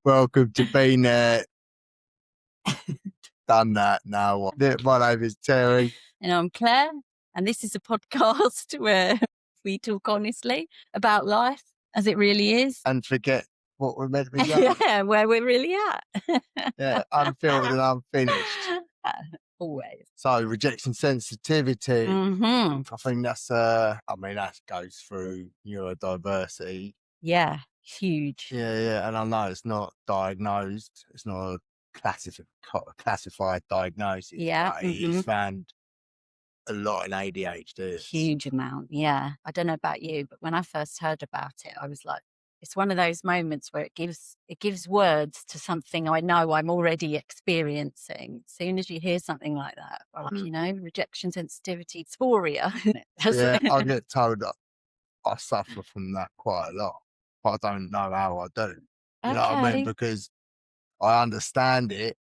Welcome to being done that now. My name is Terry. And I'm Claire, and this is a podcast where we talk honestly about life as it really is. And forget what we're meant to be doing. Yeah, where we're really at. Yeah, unfiltered and unfinished. Always. So, rejection sensitivity. Mm-hmm. I think that's, that goes through neurodiversity. Yeah, huge. Yeah. And I know it's not diagnosed. It's not a classified diagnosis. Yeah. But it's found a lot in ADHD. Huge amount, yeah. I don't know about you, but when I first heard about it, I was like, it's one of those moments where it gives words to something I know I'm already experiencing. As soon as you hear something like that, rejection sensitivity, dysphoria. Yeah, I get told that I suffer from that quite a lot, but I don't know how I do. You know what I mean? Because I understand it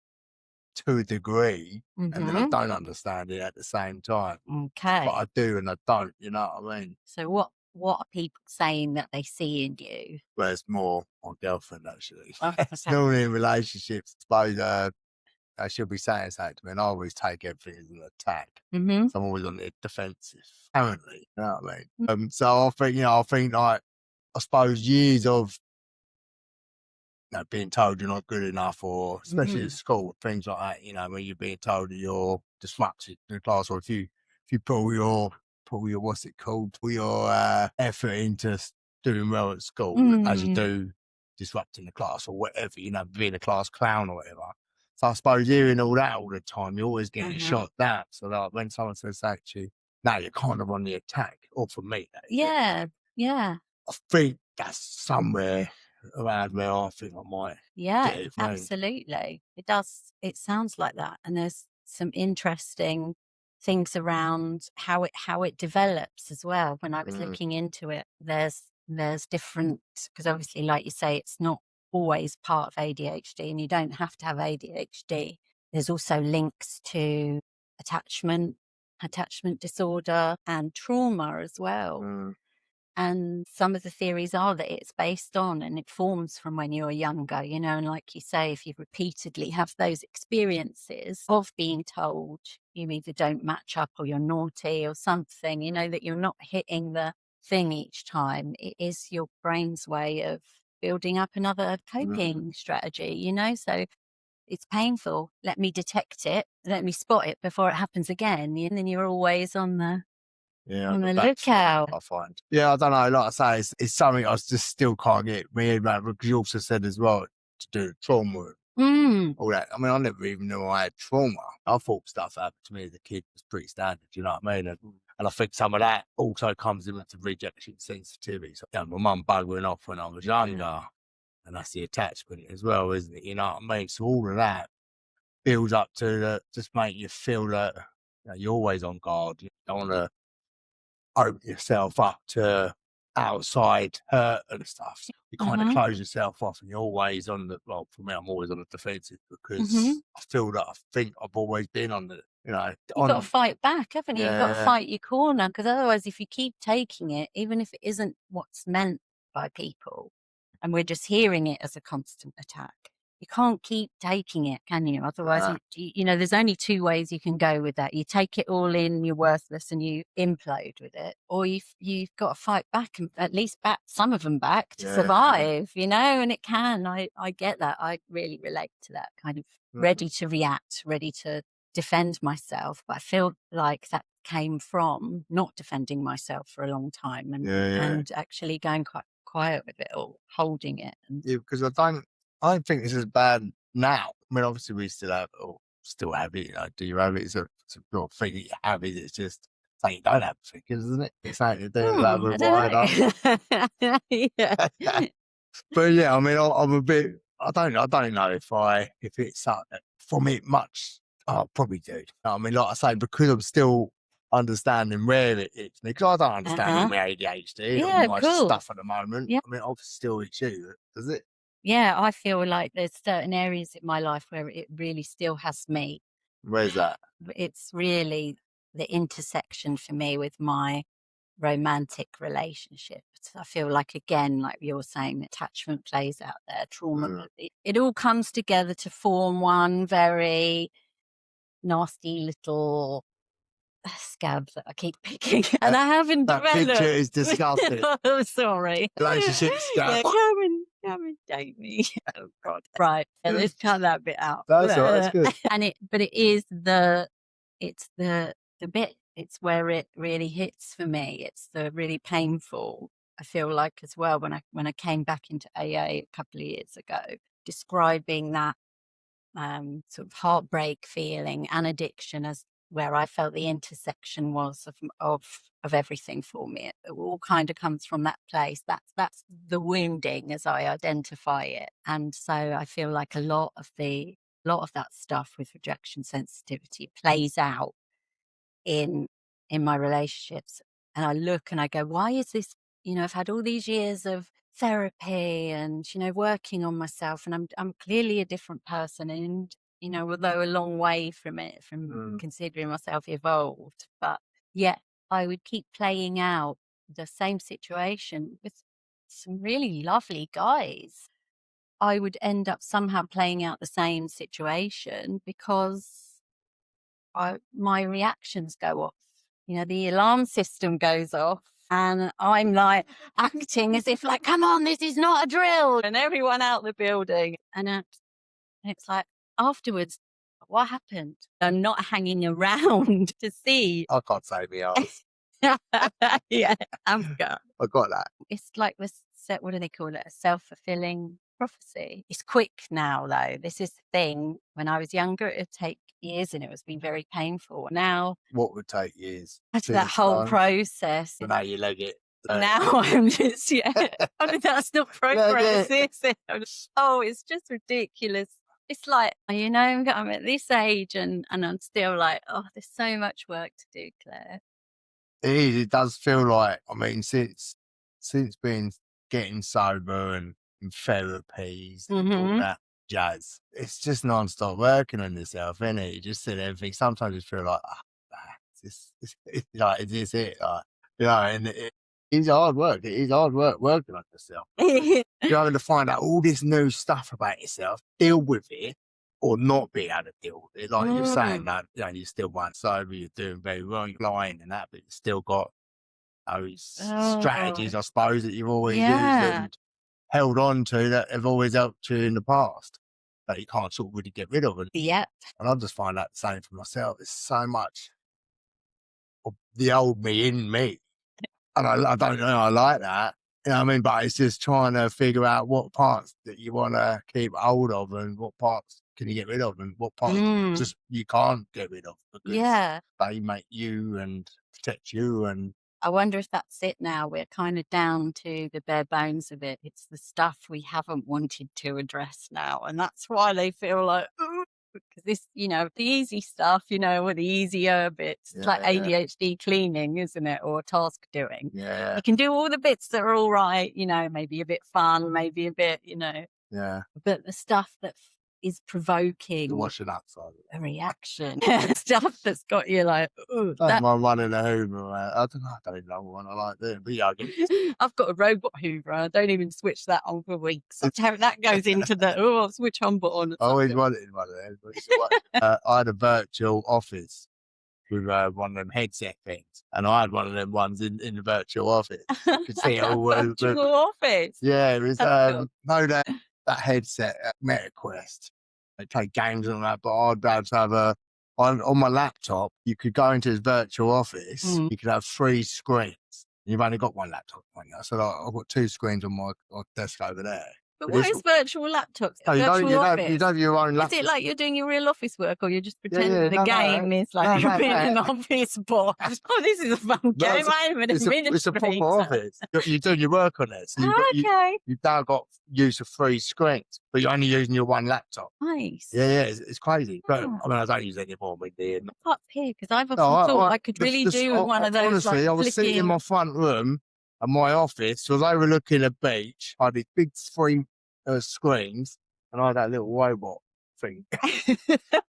to a degree, and then I don't understand it at the same time. Okay. But I do and I don't, you know what I mean? So what are people saying that they see in you? Well, it's more my girlfriend, actually. Oh, It's normally in relationships, I suppose she'll be saying something to me, and I always take everything as an attack. Mm-hmm. So I'm always on the defensive, apparently, you know what I mean? So I think like, I suppose years of being told you're not good enough, or especially at school, things like that, when you're being told that you're disrupted in the class, or if you pull your what's it called, put your effort into doing well at school as you do disrupting the class or whatever, being a class clown or whatever. So I suppose hearing all that all the time, you're always getting shot down. So like when someone says that to you, now you're kind of on the attack, or for me, that is it. Yeah. I think that's somewhere around where I think I might get it from. Absolutely. It does. It sounds like that. And there's some interesting things around how it develops as well. When I was looking into it, there's different, because obviously, like you say, it's not always part of ADHD, and you don't have to have ADHD. There's also links to attachment disorder and trauma as well. And some of the theories are that it's based on and it forms from when you're younger, and like you say, if you repeatedly have those experiences of being told you either don't match up or you're naughty or something, that you're not hitting the thing each time, it is your brain's way of building up another coping strategy, so it's painful. Let me detect it, let me spot it before it happens again. And then you're always on the lookout. I find. Yeah, I don't know. Like I say, it's something I just still can't get my head around, because you also said as well to do trauma. All that. I mean, I never even knew I had trauma. I thought stuff happened to me as a kid was pretty standard, you know what I mean? And I think some of that also comes in with the rejection sensitivity. So, my mum buggering off when I was younger, and that's the attachment as well, isn't it? You know what I mean? So all of that builds up to just make you feel that you're always on guard. You don't want to open yourself up to outside hurt and stuff. You kind of close yourself off, and you're always for me, I'm always on the defensive, because I feel that I think I've always been on the, You've got to fight back, haven't you? You've got to fight your corner, because otherwise, if you keep taking it, even if it isn't what's meant by people, and we're just hearing it as a constant attack, you can't keep taking it, can you? Otherwise, there's only two ways you can go with that. You take it all in, you're worthless, and you implode with it, or you've got to fight back, and at least bat some of them back to survive, and it can. I get that. I really relate to that, kind of ready to react, ready to defend myself. But I feel like that came from not defending myself for a long time, and actually going quite quiet with it or holding it. Because I don't think this is bad now. I mean, obviously we still have it. Do you have it? It's a sort of thing that you have it. It's just something you don't have figures, isn't it? It's something to do with what I don't. But yeah, I mean, I'm a bit. I don't know if it's from it much. I probably do. I mean, like I say, because I'm still understanding where it is, because I don't understand my ADHD or my stuff at the moment. I mean, obviously still it's you, does it? Yeah, I feel like there's certain areas in my life where it really still has me. Where's that? It's really the intersection for me with my romantic relationships. I feel like, again, like you're saying, attachment plays out there, trauma. It all comes together to form one very nasty little scab that I keep picking, and I haven't That developed. picture is disgusting. Oh, sorry. Relationship scab. Yeah, Cameron, date me. Oh God. Right. Let's cut that bit out. That's all right, that's good. But it is it's the bit. It's where it really hits for me. It's the really painful. I feel like as well when I came back into AA a couple of years ago, describing that sort of heartbreak feeling and addiction as where I felt the intersection was of everything for me. It all kind of comes from that place. That's the wounding as I identify it. And so I feel like a lot of that stuff with rejection sensitivity plays out in my relationships. And I look and I go, why is this? I've had all these years of therapy and, working on myself, and I'm clearly a different person. And, although a long way from it, from considering myself evolved, but yet I would keep playing out the same situation with some really lovely guys. I would end up somehow playing out the same situation because my reactions go off. The alarm system goes off, and I'm like acting as if like, come on, this is not a drill, and everyone out the building. And it's like afterwards, what happened? I'm not hanging around to see. I can't say me ass. Yeah, I've got. I got that. It's like this. What do they call it? A self-fulfilling prophecy. It's quick now, though. This is the thing. When I was younger, it would take years, and it was being very painful. Now, what would take years? That whole process. So now you leg it. Now I'm just I mean, that's not progress, is it? Oh, it's just ridiculous. It's like, I'm at this age and I'm still like, oh, there's so much work to do, Claire. It is. It does feel like, I mean, since getting sober and therapies and all that jazz, it's just non-stop working on yourself, isn't it? You just sit there and think, sometimes you feel like, it's like, is this it? Like, and it's hard work. It is hard work working on yourself. You're having to find out all this new stuff about yourself, deal with it, or not be able to deal with it. Like you're saying that, you still weren't sober, you're doing very well, you're lying and that, but you still got those strategies, I suppose, that you've always used and held on to that have always helped you in the past that you can't sort of really get rid of. And I just find that the same for myself. There's so much of the old me in me. And I don't know, I like that. You know what I mean? But it's just trying to figure out what parts that you want to keep hold of and what parts can you get rid of and what parts just you can't get rid of because they make you and protect you. And I wonder if that's it now. We're kind of down to the bare bones of it. It's the stuff we haven't wanted to address now. And that's why they feel like, because this, the easy stuff, or the easier bits. It's like ADHD cleaning, isn't it? Or task doing. Yeah. You can do all the bits that are all right, maybe a bit fun, maybe a bit, Yeah. But the stuff that is provoking washing outside a reaction, stuff that's got you like, ooh. That's my running a Hoover. I don't even know what I like doing, but yeah, I've got a robot Hoover. I don't even switch that on for weeks. That goes into the I'll switch on button. I always wanted one of them. I had a virtual office with one of them headset things, and I had one of them ones in the virtual office. You could see it all. Virtual office. Yeah, it was that headset at MetaQuest. They play games on that, but I'd be able to have on my laptop, you could go into his virtual office, you could have 3 screens. You've only got one laptop, so I've got 2 screens on my desk over there. But what is virtual laptops? No, you don't have your own laptop. Is it like you're doing your real office work, or you're just pretending the game is like you're being an office boss? Oh, this is a fun game. It's a proper office. You're doing your work on it. So you've now got use of 3 screens, but you're only using your one laptop. Nice. Yeah, it's crazy. But I mean, I don't use it anymore. Up here, because I've often thought I could really do one of those. Honestly, I was sitting in my front room. And my office was overlooking a beach. I had these big 3 screens, and I had that little robot thing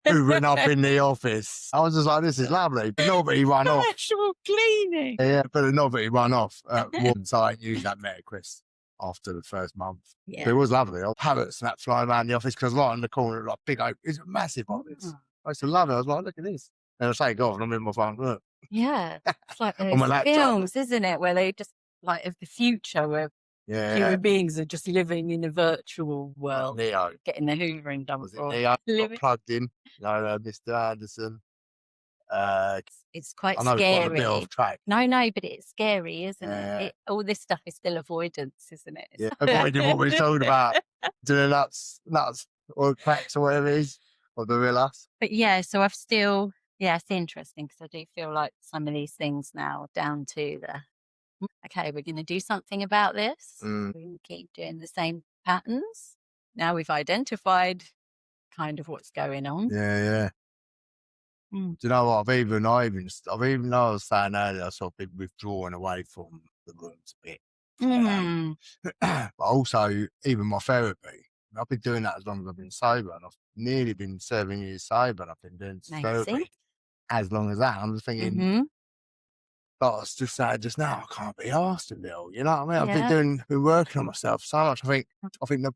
hoovering up in the office. I was just like, this is lovely. But nobody run off. Actual cleaning. Yeah, but nobody run off at once. I used that Metacrist after the first month. Yeah. But it was lovely. Parrots and that flying around the office because right in the corner, like big oak. It's a massive office. I used to love it. I was like, look at this. And I say, God, I'm in my phone. Look. Yeah. It's like On my those laptop. films, isn't it? Where they just like of the future where human beings are just living in a virtual world. Neo. Getting their hoovering done. Was it Neo? Got plugged in. Mr. Anderson. It's quite I know scary. it's got a bit off track. No, but it's scary, isn't it? All this stuff is still avoidance, isn't it? Yeah, avoiding what we're talking about. Doing nuts, or cracks or whatever it is, or the real us. But yeah, so I've still, it's interesting because I do feel like some of these things now down to okay, we're going to do something about this. We're going to keep doing the same patterns. Now we've identified kind of what's going on. Yeah. Do you know what? I've even I was saying earlier, I sort of been withdrawing away from the rooms a bit. But also, even my therapy, I've been doing that as long as I've been sober, and I've nearly been 7 years sober, and I've been doing therapy as long as that. I'm just thinking, but I was just saying just now, I can't be asked with it all. You know what I mean? I've been working on myself so much. I think that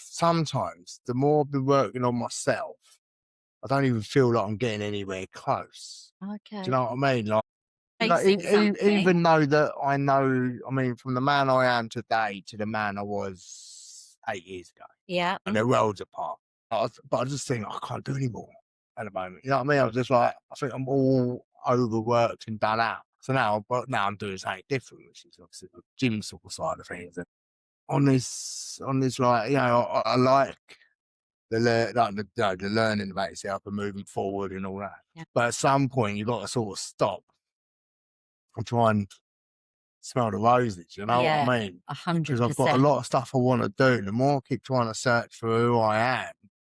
sometimes the more I've been working on myself, I don't even feel like I'm getting anywhere close. Okay. Do you know what I mean? Like, even though that I know, I mean, from the man I am today to the man I was 8 years ago. Yeah. And they're worlds apart. But I just think I can't do anymore at the moment. You know what I mean? I was just like, I think I'm all overworked and done out. So now I'm doing something different, which is obviously the gym sort of side of things. And on this, like, you know, I like the learning about yourself and moving forward and all that. Yeah. But at some point, you've got to sort of stop and try and smell the roses. You know what I mean? 100%. Because I've got a lot of stuff I want to do. The more I keep trying to search for who I am,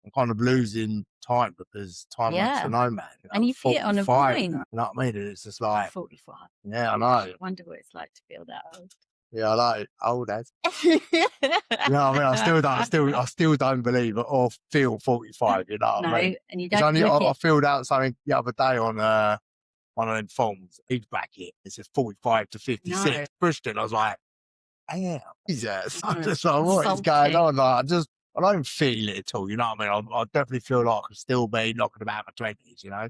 I'm kind of losing time because time waits for no man. You know, and you feel on a point. You know what I mean? It's just like 45. Yeah, I know. I wonder what it's like to feel that old. Yeah, I know. Old as. You know what I mean? I still don't believe it or feel 45. You know what I mean? And you don't. I filled out something the other day on one of them forms, age bracket. It says 45 to 56. No. Pushed it. I was like, damn, Jesus. I'm just like, what is going on? Like, I don't feel it at all. You know what I mean? I definitely feel like I could still be knocking about my 20s, you know,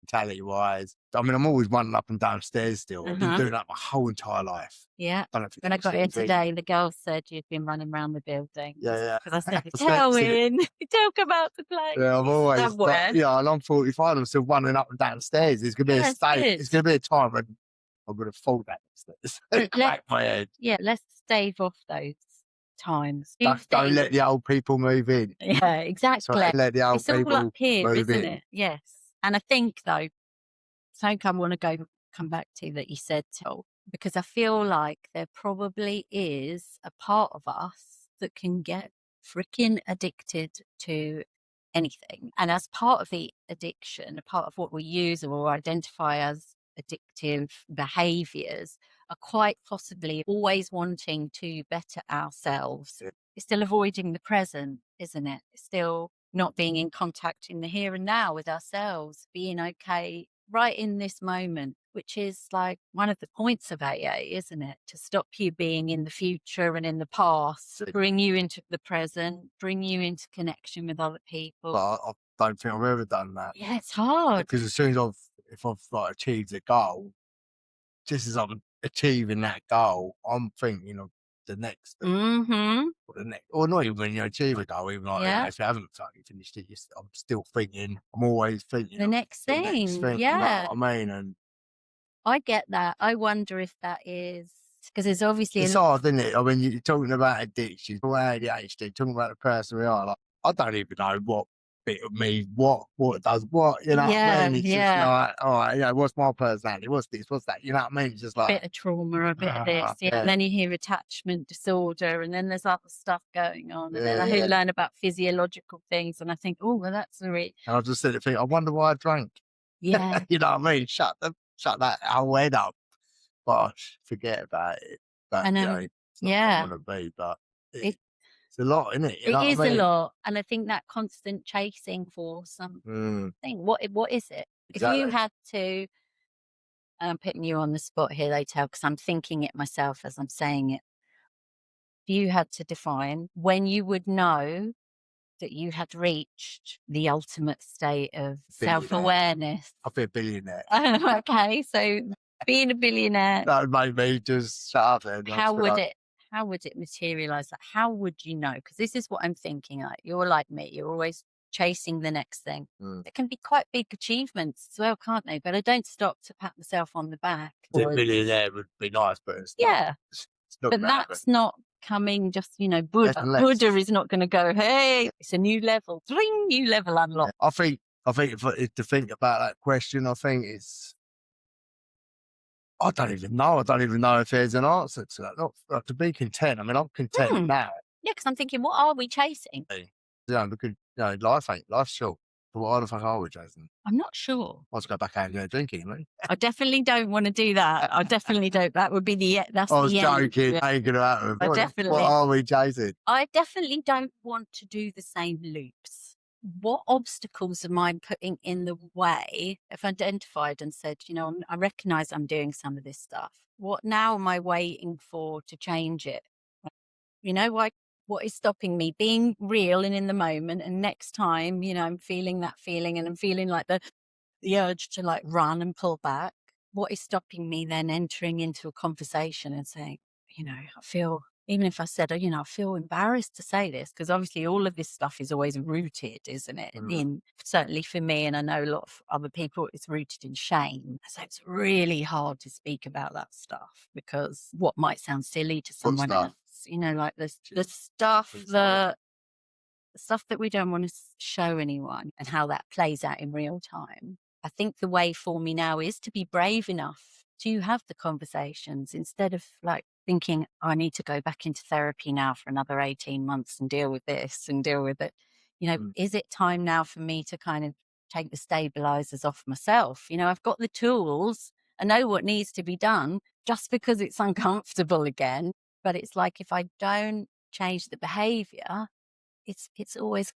mentality wise. I mean, I'm always running up and downstairs still. I've been doing that my whole entire life. Yeah. When I got here today, the girl said you'd been running around the building. Yeah. Because I said, Telwyn, talk about the place. Yeah, I'm always. And I'm 45. I'm still running up and downstairs. It's going to be a state. It's going to be a time when I'm going to fall down the stairs. Crack my head. Yeah, let's stave off those times. Don't let the old people move in. Yeah, exactly. So let the old people all up here, move isn't in. It? Yes. And I think, though, something I want to come back to that you said, because I feel like there probably is a part of us that can get freaking addicted to anything. And as part of the addiction, a part of what we use or identify as addictive behaviors are quite possibly always wanting to better ourselves. It's still avoiding the present, isn't it? It's still not being in contact in the here and now with ourselves, being okay right in this moment, which is like one of the points of AA, isn't it? To stop you being in the future and in the past, bring you into the present, bring you into connection with other people. But I don't think I've ever done that. Yeah, it's hard. Because as soon as if I've like achieved a goal, just as I'm achieving that goal, I'm thinking of the next thing. Or not even when you achieve a goal, even like if you haven't fucking finished it, I'm still thinking, I'm always thinking the next thing. Yeah. You know what I mean? And I get that. I wonder if that is because there's obviously it's hard, isn't it? I mean, you're talking about addiction, ADHD, talking about the person we are. Like, I don't even know what bit of me, what does what, you know what I mean? It's just like, all right, what's my personality? What's this? What's that? You know what I mean? It's just like a bit of trauma, a bit of this. Yeah. And then you hear attachment disorder, and then there's other stuff going on. And then I learn about physiological things, and I think, oh, well, that's a And I just said I wonder why I drank. Yeah. You know what I mean? Shut that whole head up. Gosh, forget about it. But, and, it's not what I want to be, but it's It's a lot, isn't it? You It know is what I a mean? lot. And I think that constant chasing for something, what is it? If you Exactly. had to, and I'm putting you on the spot here, later, because I'm thinking it myself as I'm saying it. If you had to define when you would know that you had reached the ultimate state of Billionaire. self-awareness. I'll be a billionaire. Okay, so being a billionaire, That would make me just shut up and how would it materialize? Like, how would you know? Because this is what I'm thinking. Like, you're like me, you're always chasing the next thing. It can be quite big achievements as well, can't they? But I don't stop to pat myself on the back. The billionaire would be nice, but it's Yeah, it's not but gonna happen. that's not coming just, Buddha. Less and less. Buddha is not going to go, hey, it's a new level. Dring, new level unlocked. I think if to think about that question, I think I don't even know. I don't even know if there's an answer to that. Not to be content. I mean, I'm content now. Yeah, because I'm thinking, what are we chasing? Because life's short. But what the fuck are we chasing? I'm not sure. I'll just go back out and go drinking, mate. I definitely don't want to do that. I definitely don't. That would be that's I was the joking. end. Ain't gonna happen. Definitely. What are we chasing? I definitely don't want to do the same loops. What obstacles am I putting in the way? If identified and said, I recognize I'm doing some of this stuff. What now am I waiting for to change it? What is stopping me being real and in the moment? And next time, I'm feeling that feeling and I'm feeling like the urge to like run and pull back. What is stopping me then entering into a conversation and saying, I feel, even if I said, I feel embarrassed to say this, because obviously all of this stuff is always rooted, isn't it? Certainly for me, and I know a lot of other people, it's rooted in shame. So it's really hard to speak about that stuff because what might sound silly to someone else, like the stuff that we don't want to show anyone and how that plays out in real time. I think the way for me now is to be brave enough to have the conversations instead of like thinking, I need to go back into therapy now for another 18 months and deal with this and deal with it. Is it time now for me to kind of take the stabilizers off myself? I've got the tools. I know what needs to be done just because it's uncomfortable again. But it's like, if I don't change the behavior, it's always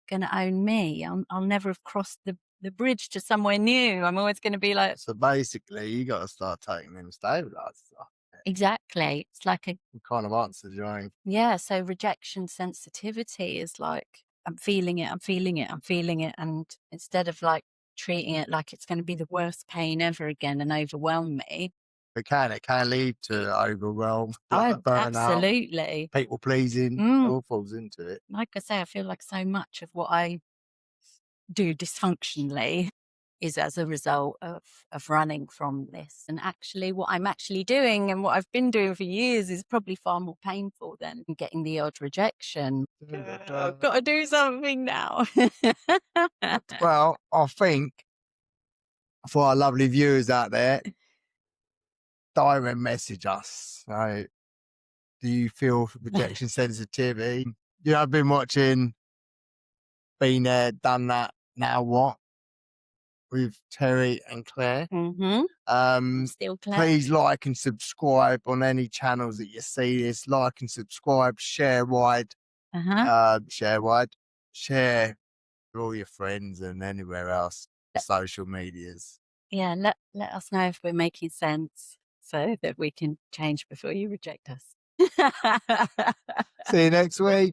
going to own me. I'll never have crossed the bridge to somewhere new. I'm always going to be like. So basically, you got to start taking them stabilizers off. Exactly. It's like a kind of answer, Joanne. Yeah. So rejection sensitivity is like, I'm feeling it. And instead of like treating it like it's going to be the worst pain ever again and overwhelm me. It can lead to overwhelm, burnout, absolutely, people pleasing, it all falls into it. Like I say, I feel like so much of what I do dysfunctionally is as a result of running from this. And actually what I'm actually doing and what I've been doing for years is probably far more painful than getting the odd rejection. I've got to do something now. Well, I think for our lovely viewers out there, direct message us. So, do you feel rejection sensitivity? I've been watching Been There, Done That, Now What? With Terry and Claire. Still Claire. Please like and subscribe on any channels that you see this. Like and subscribe, share wide. Share with all your friends and anywhere else. Social medias. Yeah, let us know if we're making sense so that we can change before you reject us. See you next week.